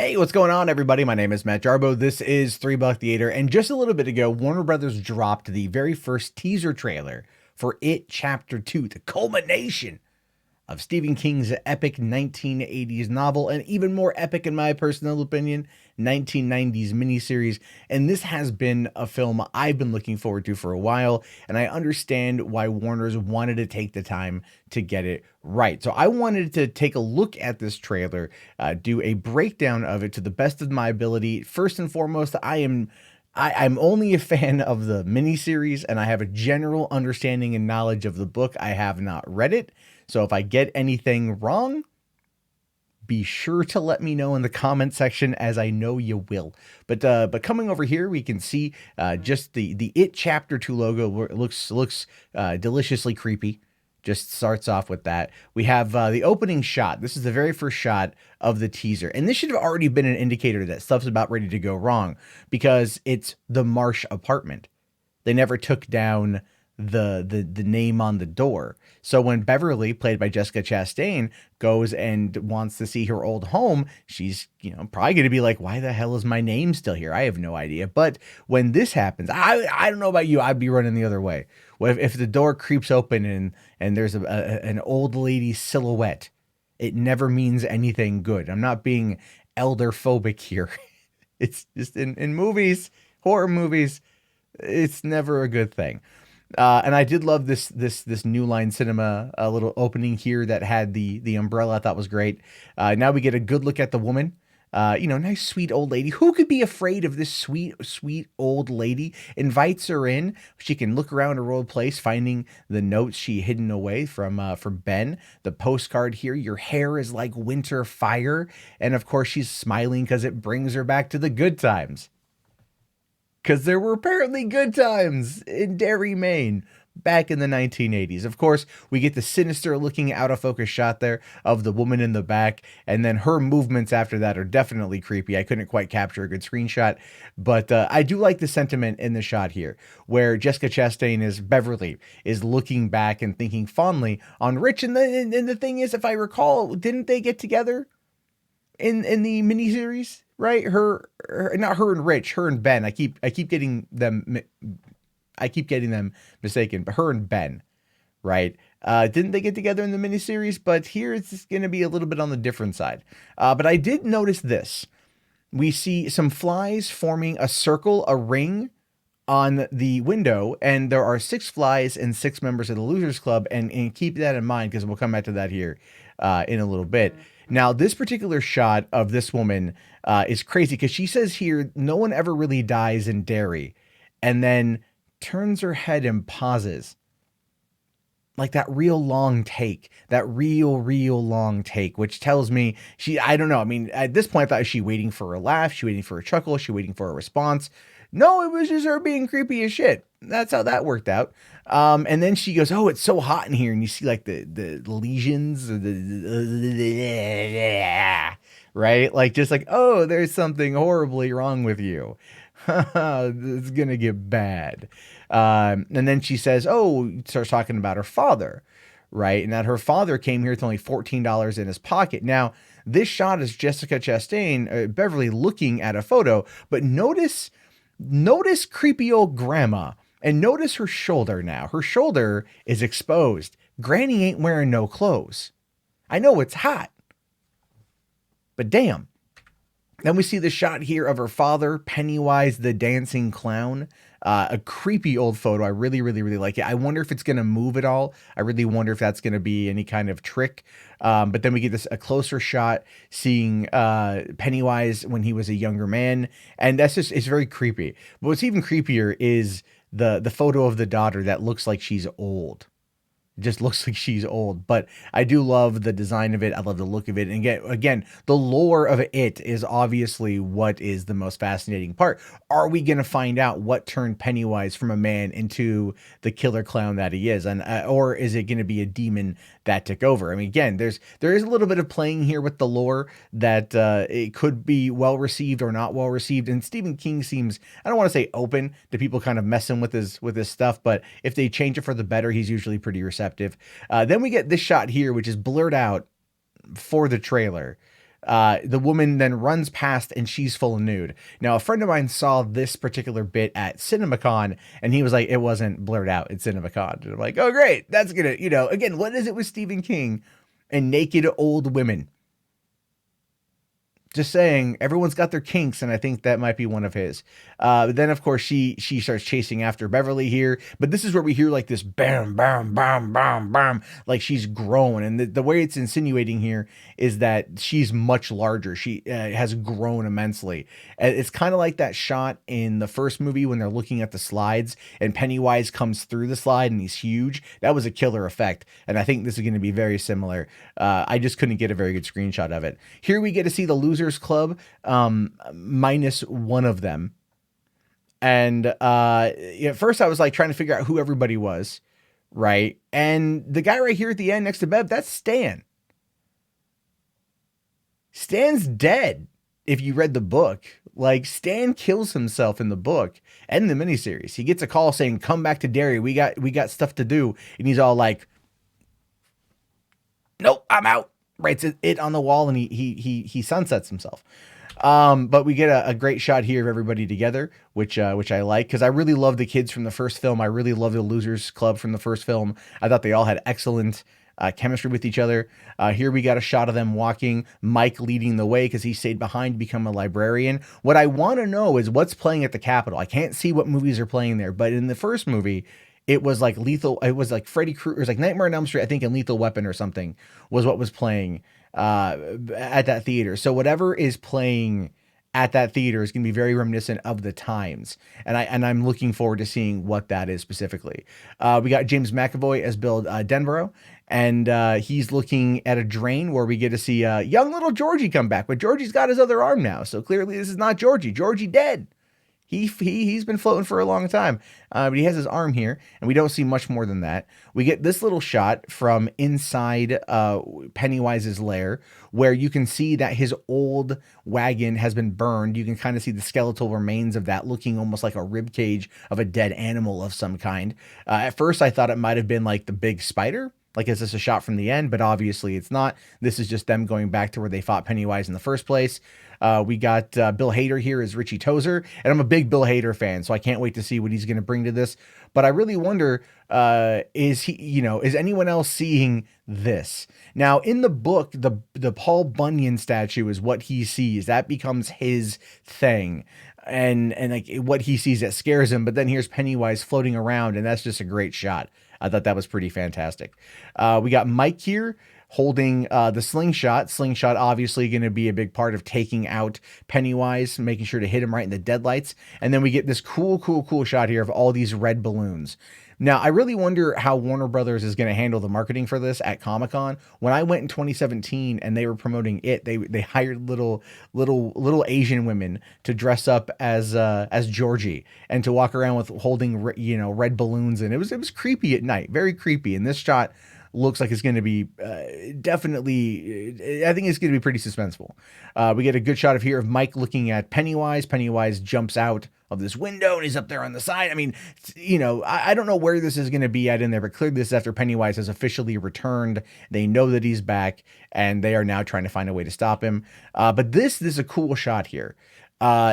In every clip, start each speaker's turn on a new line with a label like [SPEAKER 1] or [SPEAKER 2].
[SPEAKER 1] Hey, what's going on, everybody? My name is Matt Jarbo. This is 3 Buck Theater, and just a little bit ago, Warner Brothers dropped the very first teaser trailer for It Chapter 2, the culmination of Stephen King's epic 1980s novel, and even more epic, in my personal opinion, 1990s miniseries. And this has been a film I've been looking forward to for a while, and I understand why Warner's wanted to take the time to get it right. So I wanted to take a look at this trailer, do a breakdown of it to the best of my ability. First and foremost, I'm only a fan of the miniseries, and I have a general understanding and knowledge of the book. I have not read it, so if I get anything wrong, be sure to let me know in the comment section, as I know you will. But coming over here, we can see just the It Chapter 2 logo. It looks deliciously creepy. Just starts off with that. We have the opening shot. This is the very first shot of the teaser. And this should have already been an indicator that stuff's about ready to go wrong, because it's the Marsh apartment. They never took down the name on the door. So when Beverly, played by Jessica Chastain, goes and wants to see her old home, she's, probably going to be like, why the hell is my name still here? I have no idea. But when this happens, I don't know about you, I'd be running the other way. If the door creeps open and there's an old lady silhouette, it never means anything good. I'm not being elder phobic here. It's just in movies, horror movies, it's never a good thing. And I did love this New Line Cinema little opening here that had the umbrella. I thought was great. Now we get a good look at the woman. Nice, sweet old lady. Who could be afraid of this sweet old lady? Invites her in. She can look around her old place, finding the notes she hidden away from Ben. The postcard here, your hair is like winter fire. And of course, she's smiling because it brings her back to the good times. Because there were apparently good times in Derry, Maine, back in the 1980s. Of course, we get the sinister looking out of focus shot there of the woman in the back, and then her movements after that are definitely creepy. I couldn't quite capture a good screenshot, but I do like the sentiment in the shot here, where Jessica Chastain as Beverly is looking back and thinking fondly on Rich. And the thing is, if I recall, didn't they get together in the miniseries? Right, not her and Rich, her and Ben. I keep getting them mistaken, but her and Ben, right? Didn't they get together in the miniseries? But here it's going to be a little bit on the different side. But I did notice this. We see some flies forming a circle, a ring on the window, and there are 6 flies and 6 members of the Losers Club, and keep that in mind, because we'll come back to that here in a little bit. Now, this particular shot of this woman is crazy, because she says here, no one ever really dies in Derry, and then turns her head and pauses. Like that real long take, real long take, which tells me I don't know. I mean, at this point, I thought, is she waiting for a laugh? She waiting for a chuckle? She waiting for a response? No, it was just her being creepy as shit. That's how that worked out. And then she goes, oh, it's so hot in here. And you see like the lesions, or right? Like, just like, oh, there's something horribly wrong with you. It's going to get bad. And then she says, oh, starts talking about her father, right? And that her father came here with only $14 in his pocket. Now, this shot is Jessica Chastain, Beverly, looking at a photo, but notice creepy old grandma, and notice her shoulder now. Her shoulder is exposed. Granny ain't wearing no clothes. I know it's hot, but damn. Then we see the shot here of her father, Pennywise the dancing clown. A creepy old photo. I really like it. I wonder if it's going to move at all. I really wonder if that's going to be any kind of trick. But then we get a closer shot seeing Pennywise when he was a younger man. And it's very creepy. But what's even creepier is the photo of the daughter that looks like she's old. Just looks like she's old, but I do love the design of it. I love the look of it. And again, the lore of it is obviously what is the most fascinating part. Are we going to find out what turned Pennywise from a man into the killer clown that he is? And or is it going to be a demon that took over? I mean, again, there is a little bit of playing here with the lore that it could be well received or not well received. And Stephen King seems, I don't want to say open to people kind of messing with his stuff, but if they change it for the better, he's usually pretty receptive. Then we get this shot here, which is blurred out for the trailer. The woman then runs past and she's full nude. Now, a friend of mine saw this particular bit at CinemaCon and he was like, it wasn't blurred out at CinemaCon. And I'm like, oh, great. That's going to, again, what is it with Stephen King and naked old women? Just saying, everyone's got their kinks, and I think that might be one of his. But then, of course, she starts chasing after Beverly here. But this is where we hear like this bam, bam, bam, bam, bam, like she's grown. And the way it's insinuating here is that she's much larger. She has grown immensely. It's kind of like that shot in the first movie when they're looking at the slides and Pennywise comes through the slide and he's huge. That was a killer effect. And I think this is going to be very similar. I just couldn't get a very good screenshot of it. Here we get to see the losers club minus one of them, and at first I was like trying to figure out who everybody was, right? And the guy right here at the end next to Bev, that's Stan. Stan's dead. If you read the book, like Stan kills himself in the book and the miniseries. He gets a call saying, "Come back to Derry. We got stuff to do," and he's all like, "Nope, I'm out." Writes it on the wall and he sunsets himself. But we get a great shot here of everybody together, which I like, because I really love the kids from the first film. I really love the Losers Club from the first film. I thought they all had excellent chemistry with each other. Here we got a shot of them walking, Mike leading the way because he stayed behind to become a librarian. What I want to know is what's playing at the Capitol. I can't see what movies are playing there, but in the first movie, it was like Freddy Krueger, it was like Nightmare on Elm Street, I think, and Lethal Weapon or something was what was playing at that theater. So whatever is playing at that theater is going to be very reminiscent of the times. And I'm looking forward to seeing what that is specifically. We got James McAvoy as Bill Denborough, and he's looking at a drain where we get to see young little Georgie come back, but Georgie's got his other arm now. So clearly this is not Georgie. Georgie dead. He's been floating for a long time, but he has his arm here, and we don't see much more than that. We get this little shot from inside Pennywise's lair, where you can see that his old wagon has been burned. You can kind of see the skeletal remains of that, looking almost like a rib cage of a dead animal of some kind. At first, I thought it might have been like the big spider. Like, is this a shot from the end? But obviously it's not. This is just them going back to where they fought Pennywise in the first place. We got Bill Hader here as Richie Tozer, and I'm a big Bill Hader fan, so I can't wait to see what he's going to bring to this. But I really wonder, is anyone else seeing this? Now, in the book, the Paul Bunyan statue is what he sees. That becomes his thing. And like what he sees that scares him. But then here's Pennywise floating around, and that's just a great shot. I thought that was pretty fantastic. We got Mike here holding the slingshot. Slingshot obviously going to be a big part of taking out Pennywise, making sure to hit him right in the deadlights. And then we get this cool shot here of all these red balloons. Now, I really wonder how Warner Brothers is going to handle the marketing for this at Comic-Con. When I went in 2017 and they were promoting it, they hired little Asian women to dress up as Georgie and to walk around with holding red balloons, and it was creepy at night, very creepy. And this shot looks like it's going to be definitely, I think it's going to be pretty suspenseful. We get a good shot of Mike looking at Pennywise. Pennywise jumps out of this window and he's up there on the side. I mean, I don't know where this is going to be at in there, but clearly this is after Pennywise has officially returned. They know that he's back and they are now trying to find a way to stop him. But this is a cool shot here.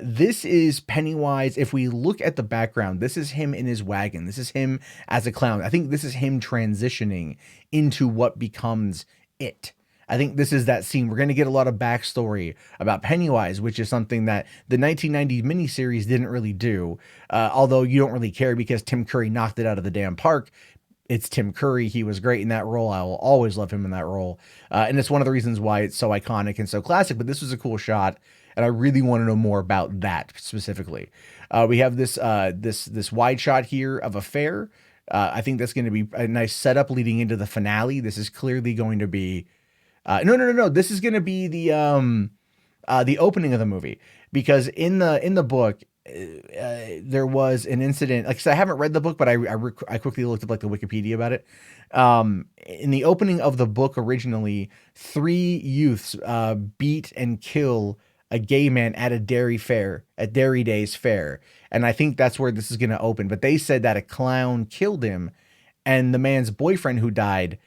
[SPEAKER 1] This is Pennywise. If we look at the background, this is him in his wagon. This is him as a clown. I think this is him transitioning into what becomes it. I think this is that scene. We're going to get a lot of backstory about Pennywise, which is something that the 1990 miniseries didn't really do. Although you don't really care because Tim Curry knocked it out of the damn park. It's Tim Curry. He was great in that role. I will always love him in that role. And it's one of the reasons why it's so iconic and so classic, but this was a cool shot. And I really want to know more about that specifically. We have this wide shot here of a fair. I think that's going to be a nice setup leading into the finale. This is clearly going to be, no. This is going to be the opening of the movie, because in the book, there was an incident. Like I said, I haven't read the book, but I quickly looked up like the Wikipedia about it. In the opening of the book, originally, 3 youths beat and kill a gay man at a Derry Days fair. And I think that's where this is going to open. But they said that a clown killed him, and the man's boyfriend who died,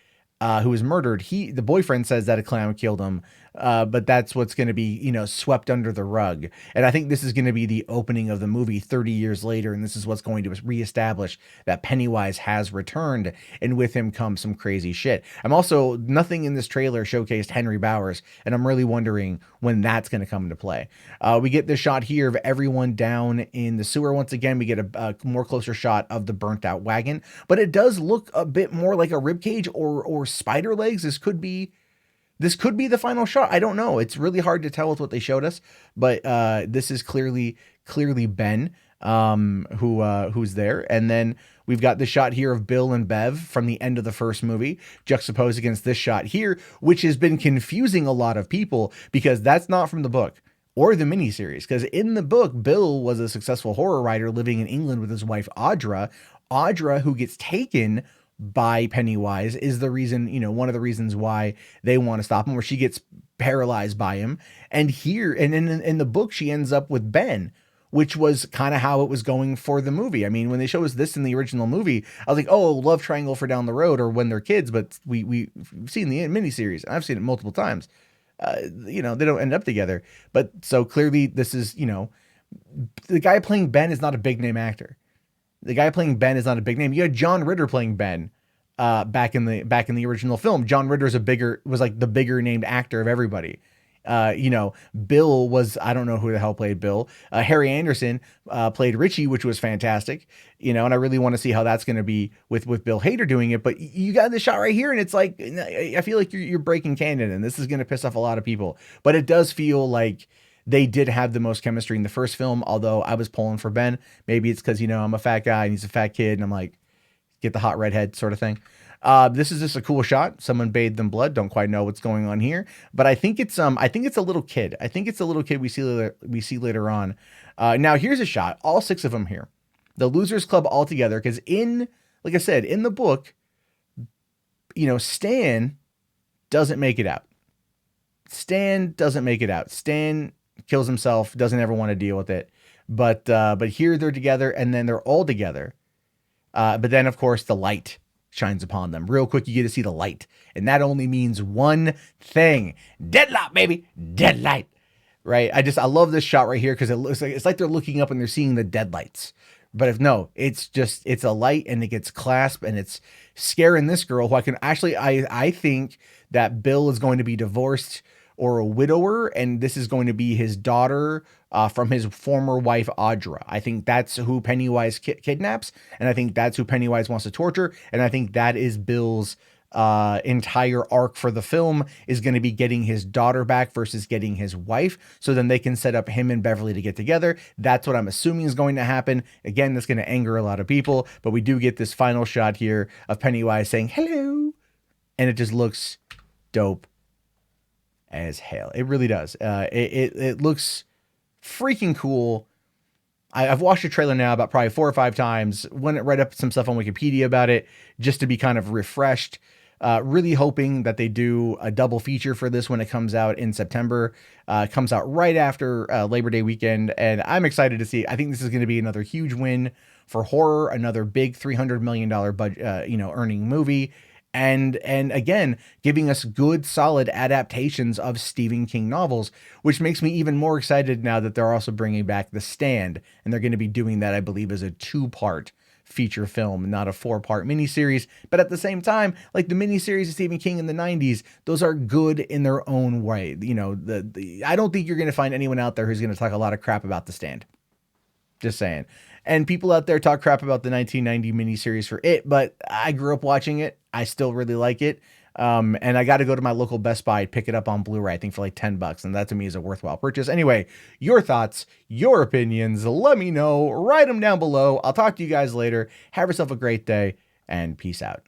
[SPEAKER 1] who was murdered, the boyfriend says that a clown killed him. but that's what's going to be, swept under the rug. And I think this is going to be the opening of the movie 30 years later, and this is what's going to reestablish that Pennywise has returned, and with him comes some crazy shit. Nothing in this trailer showcased Henry Bowers, and I'm really wondering when that's going to come into play. We get this shot here of everyone down in the sewer. Once again, we get a more closer shot of the burnt out wagon, but it does look a bit more like a ribcage or spider legs. This could be the final shot. I don't know. It's really hard to tell with what they showed us, but this is clearly Ben, who's there. And then we've got the shot here of Bill and Bev from the end of the first movie, juxtaposed against this shot here, which has been confusing a lot of people because that's not from the book or the miniseries. Because in the book, Bill was a successful horror writer living in England with his wife, Audra, who gets taken by Pennywise, is the reason, one of the reasons why they want to stop him, where she gets paralyzed by him. And here, and in the book, she ends up with Ben, which was kind of how it was going for the movie. I mean, when they show us this in the original movie, I was like, oh, love triangle for down the road or when they're kids, but we've seen the miniseries, and I've seen it multiple times. They don't end up together. But so clearly this is, the guy playing Ben is not a big name actor. The guy playing Ben is not a big name. You had John Ritter playing Ben back in the original film. John Ritter was like the bigger named actor of everybody. Bill was, I don't know who the hell played Bill. Harry Anderson played Richie, which was fantastic. And I really want to see how that's going to be with Bill Hader doing it. But you got this shot right here, and it's like, I feel like you're breaking canon, and this is going to piss off a lot of people. But it does feel like they did have the most chemistry in the first film, although I was pulling for Ben. Maybe it's because, I'm a fat guy and he's a fat kid, and I'm like, get the hot redhead sort of thing. This is just a cool shot. Someone bathed them blood. Don't quite know what's going on here, but I think it's a little kid. I think it's a little kid we see later on. Now here's a shot. All 6 of them here. The Losers Club all together. Because like I said, in the book, Stan doesn't make it out. Stan kills himself, doesn't ever want to deal with it. But here they're together, and then they're all together. But then, of course, the light shines upon them. Real quick, you get to see the light. And that only means one thing. Deadlight, baby. Deadlight. Right? I love this shot right here because it's like they're looking up and they're seeing the deadlights. But it's a light, and it gets clasped, and it's scaring this girl who I think that Bill is going to be divorced or a widower, and this is going to be his daughter from his former wife, Audra. I think that's who Pennywise kidnaps, and I think that's who Pennywise wants to torture, and I think that is Bill's entire arc for the film, is going to be getting his daughter back versus getting his wife, so then they can set up him and Beverly to get together. That's what I'm assuming is going to happen. Again, that's going to anger a lot of people, but we do get this final shot here of Pennywise saying, hello, and it just looks dope as hell. It really does. It looks freaking cool. I've watched the trailer now about probably 4 or 5 times. Went right up some stuff on Wikipedia about it just to be kind of refreshed. Really hoping that they do a double feature for this when it comes out in September. It comes out right after Labor Day weekend, and I'm excited to see. I think this is going to be another huge win for horror, another big $300 million budget, earning movie. And again, giving us good, solid adaptations of Stephen King novels, which makes me even more excited now that they're also bringing back The Stand, and they're going to be doing that, I believe, as a 2-part feature film, not a 4-part miniseries. But at the same time, like the miniseries of Stephen King in the 90s, those are good in their own way. I don't think you're going to find anyone out there who's going to talk a lot of crap about The Stand. Just saying. And people out there talk crap about the 1990 miniseries for it, but I grew up watching it. I still really like it. And I got to go to my local Best Buy, pick it up on Blu-ray, I think for like $10. And that to me is a worthwhile purchase. Anyway, your thoughts, your opinions, let me know. Write them down below. I'll talk to you guys later. Have yourself a great day, and peace out.